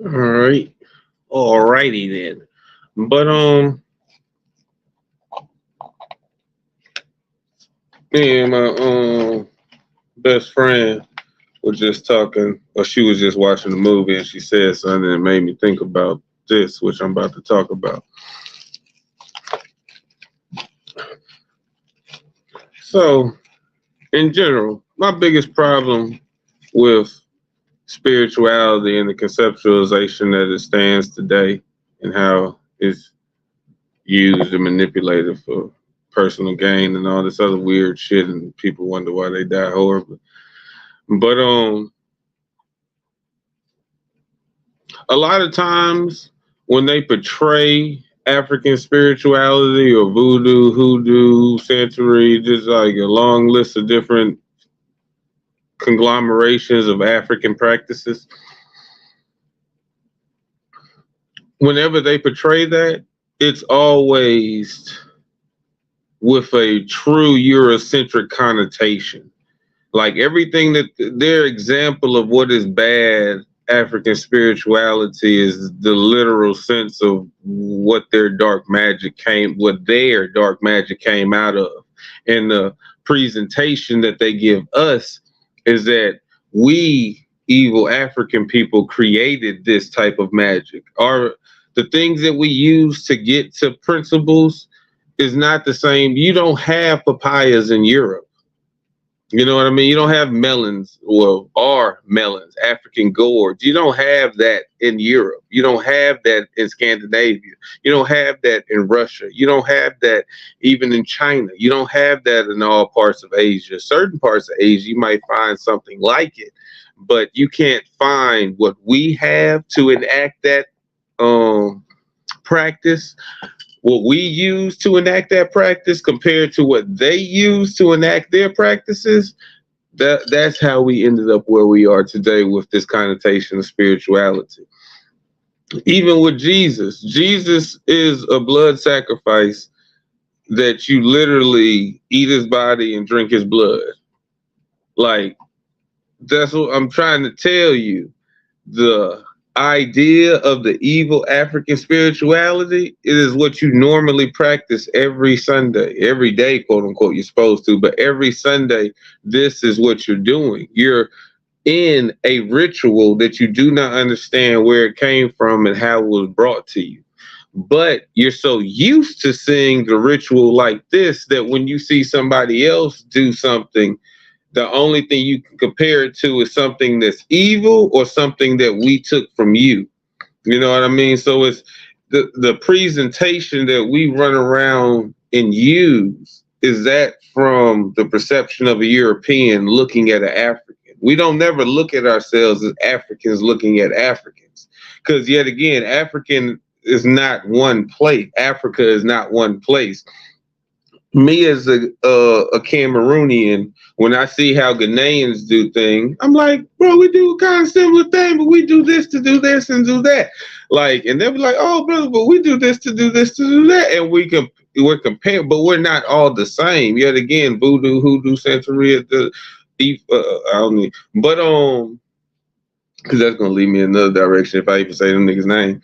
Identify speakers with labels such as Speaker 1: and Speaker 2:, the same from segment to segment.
Speaker 1: All right. All righty then. But me and my best friend was just talking, or she was just watching the movie, and she said something that made me think about this, which I'm about to talk about. So, in general, my biggest problem with spirituality and the conceptualization that it stands today and how it's used and manipulated for personal gain and all this other weird shit, and people wonder why they die horribly. But a lot of times when they portray African spirituality or voodoo, hoodoo, Santeria, just like a long list of different conglomerations of African practices, whenever they portray that, it's always with a true Eurocentric connotation. Like everything that their example of what is bad African spirituality is the literal sense of what their dark magic came out of. And the presentation that they give us is that we evil African people created this type of magic. The things that we use to get to principles is not the same. You don't have papayas in Europe. You know what I mean? You don't have melons, or melons, African gourds. You don't have that in Europe. You don't have that in Scandinavia. You don't have that in Russia. You don't have that even in China. You don't have that in all parts of Asia. Certain parts of Asia, you might find something like it, but you can't find what we have to enact that practice, what we use to enact that practice compared to what they use to enact their practices. That's how we ended up where we are today with this connotation of spirituality. Even with Jesus is a blood sacrifice that you literally eat his body and drink his blood. Like, that's what I'm trying to tell you. The idea of the evil African spirituality, it is what you normally practice every Sunday, every day, quote unquote, you're supposed to, but every Sunday, this is what you're doing. You're in a ritual that you do not understand where it came from and how it was brought to you. But you're so used to seeing the ritual like this that when you see somebody else do something, the only thing you can compare it to is something that's evil or something that we took from you. You know what I mean? So it's the presentation that we run around and use is that from the perception of a European looking at an African. We don't never look at ourselves as Africans looking at Africans. Because yet again, African is not one place. Africa is not one place. Me as a Cameroonian, when I see how Ghanaians do things, I'm like, bro, we do a kind of similar thing, but we do this to do this and do that. Like, and they'll be like, oh, brother, but we do this to do this to do that, and we're comparing, but we're not all the same. Yet again, voodoo, hoodoo, Santeria, I don't need, but because that's gonna lead me in another direction if I even say them niggas' name.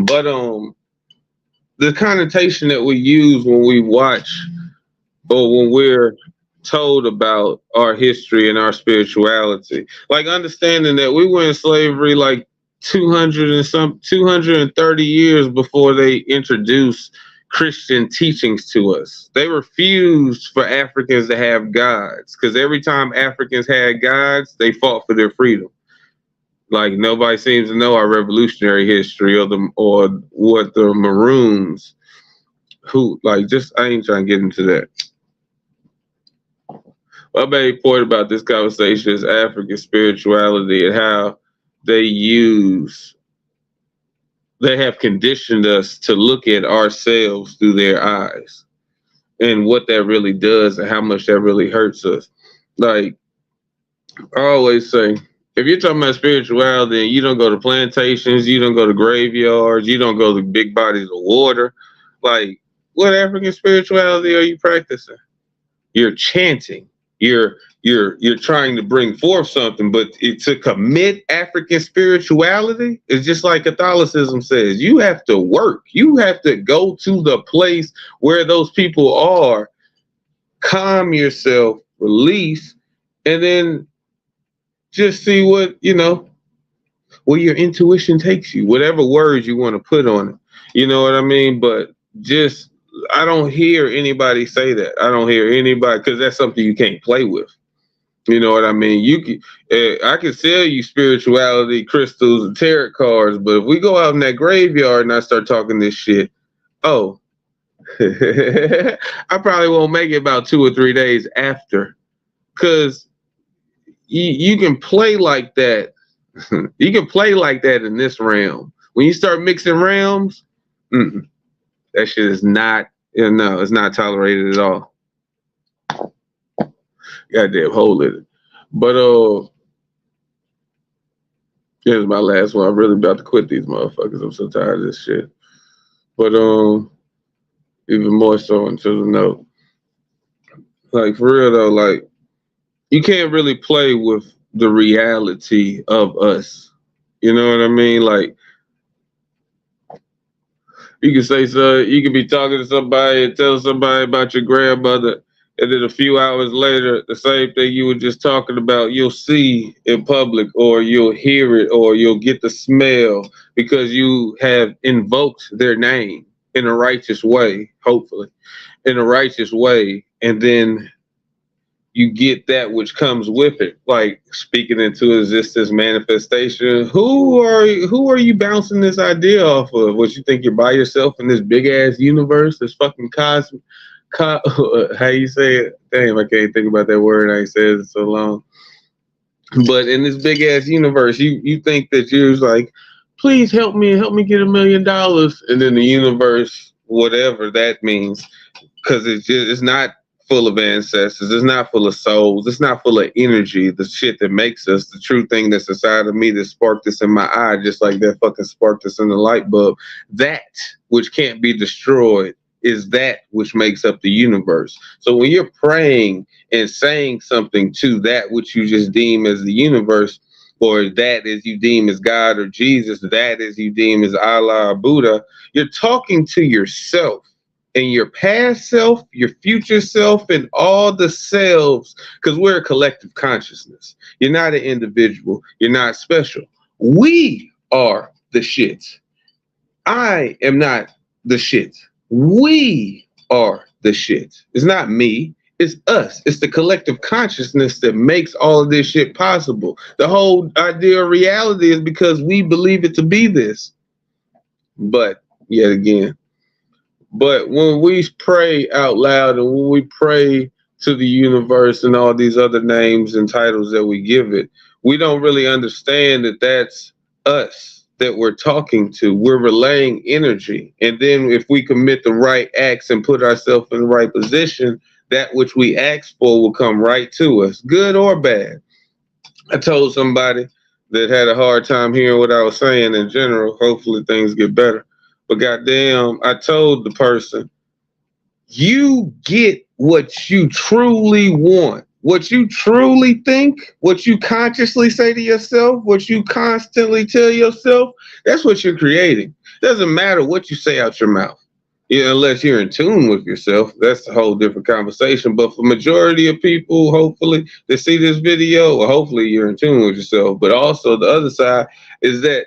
Speaker 1: But the connotation that we use when we watch or when we're told about our history and our spirituality, like understanding that we were in slavery like 230 years before they introduced Christian teachings to us. They refused for Africans to have gods because every time Africans had gods, they fought for their freedom. Like nobody seems to know our revolutionary history or what the Maroons, who like, just I ain't trying to get into that. My main point about this conversation is African spirituality and how they have conditioned us to look at ourselves through their eyes and what that really does and how much that really hurts us. Like I always say, if you're talking about spirituality and you don't go to plantations, you don't go to graveyards, you don't go to big bodies of water, like what African spirituality are you practicing? You're chanting. You're you're trying to bring forth something, but to commit African spirituality is just like Catholicism says. You have to work. You have to go to the place where those people are, calm yourself, release, and then just see what, where your intuition takes you, whatever words you want to put on it. You know what I mean? But just, I don't hear anybody say that. I don't hear anybody, because that's something you can't play with. You know what I mean? I can sell you spirituality, crystals, and tarot cards, but if we go out in that graveyard and I start talking this shit, I probably won't make it about 2 or 3 days after, because you can play like that. You can play like that in this realm. When you start mixing realms, that shit is not, it's not tolerated at all. Goddamn hole in it. But here's my last one. I'm really about to quit these motherfuckers. I'm so tired of this shit. But even more so into the note. Like, for real though, like, you can't really play with the reality of us. You know what I mean? Like, you can say so, you can be talking to somebody and tell somebody about your grandmother, and then a few hours later, the same thing you were just talking about, you'll see in public, or you'll hear it, or you'll get the smell, because you have invoked their name in a righteous way, hopefully, in a righteous way, and then you get that which comes with it, like speaking into existence, manifestation. Who are you bouncing this idea off of? What, you think you're by yourself in this big ass universe, this fucking cosmic? How you say it? Damn, I can't think about that word. I ain't said it so long. But in this big ass universe, you think that you're like, please help me get $1 million, and then the universe, whatever that means, because it's not full of ancestors, it's not full of souls, it's not full of energy, the shit that makes us, the true thing that's inside of me that sparked this in my eye, just like that fucking spark that's in the light bulb. That which can't be destroyed is that which makes up the universe. So when you're praying and saying something to that which you just deem as the universe, or that as you deem as God or Jesus, that as you deem as Allah or Buddha, you're talking to yourself and your past self, your future self, and all the selves, because we're a collective consciousness. You're not an individual. You're not special. We are the shit. I am not the shit. We are the shit. It's not me. It's us. It's the collective consciousness that makes all of this shit possible. The whole idea of reality is because we believe it to be this. But yet again, but when we pray out loud and when we pray to the universe and all these other names and titles that we give it, we don't really understand that that's us that we're talking to. We're relaying energy. And then if we commit the right acts and put ourselves in the right position, that which we ask for will come right to us, good or bad. I told somebody that had a hard time hearing what I was saying in general. Hopefully things get better. But goddamn, I told the person, you get what you truly want, what you truly think, what you consciously say to yourself, what you constantly tell yourself, that's what you're creating. Doesn't matter what you say out your mouth. Unless you're in tune with yourself, that's a whole different conversation. But for majority of people, hopefully, that see this video, well, hopefully you're in tune with yourself. But also the other side is that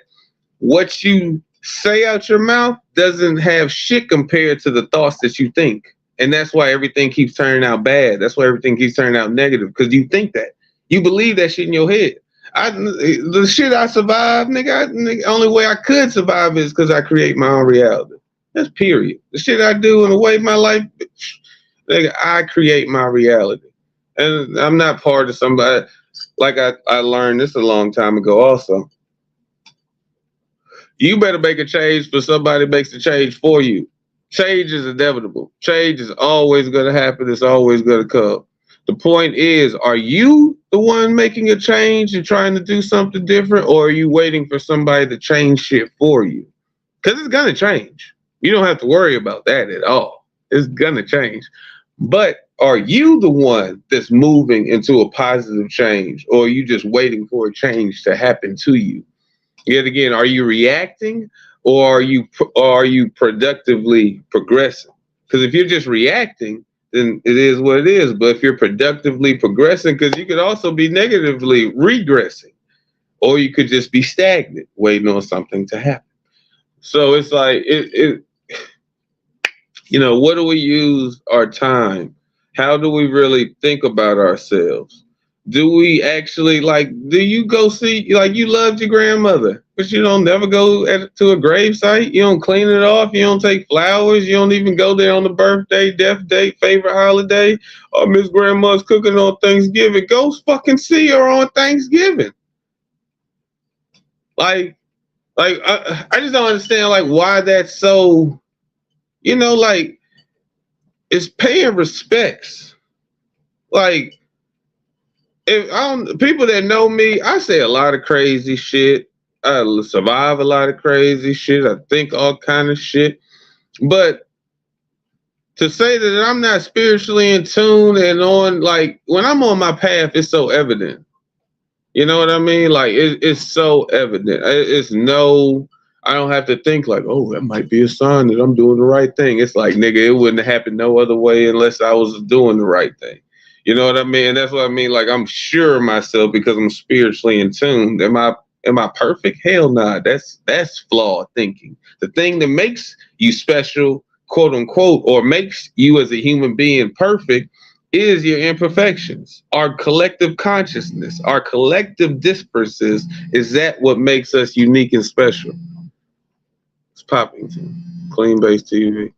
Speaker 1: what you say out your mouth doesn't have shit compared to the thoughts that you think. And that's why everything keeps turning out bad. That's why everything keeps turning out negative, because you think that. You believe that shit in your head. The shit I survived, nigga, only way I could survive is because I create my own reality. That's period. The shit I do and the way my life, nigga, I create my reality. And I'm not part of somebody. Like I learned this a long time ago also. You better make a change for somebody makes the change for you. Change is inevitable. Change is always going to happen. It's always going to come. The point is, are you the one making a change and trying to do something different, or are you waiting for somebody to change shit for you? Because it's going to change. You don't have to worry about that at all. It's going to change. But are you the one that's moving into a positive change, or are you just waiting for a change to happen to you? Yet again, are you reacting, or are you productively progressing? Because if you're just reacting, then it is what it is. But if you're productively progressing, because you could also be negatively regressing, or you could just be stagnant, waiting on something to happen. So it's like what do we use our time? How do we really think about ourselves? Do we actually do you go see, like, you loved your grandmother, but you don't never go to a grave site? You don't clean it off, you don't take flowers, you don't even go there on the birthday, death date, favorite holiday. Oh, Miss Grandma's cooking on Thanksgiving. Go fucking see her on Thanksgiving. I just don't understand why that's so, it's paying respects. Like, if I don't, people that know me, I say a lot of crazy shit. I survive a lot of crazy shit. I think all kind of shit. But to say that I'm not spiritually in tune and on, when I'm on my path, it's so evident. You know what I mean? It's so evident. I don't have to think oh, that might be a sign that I'm doing the right thing. It's like, nigga, it wouldn't happen no other way unless I was doing the right thing. You know what I mean? That's what I mean. I'm sure of myself because I'm spiritually in tune. Am I perfect? Hell nah. That's flawed thinking. The thing that makes you special, quote unquote, or makes you as a human being perfect is your imperfections. Our collective consciousness, our collective disperses, is that what makes us unique and special? It's Poppington, Clean Base TV.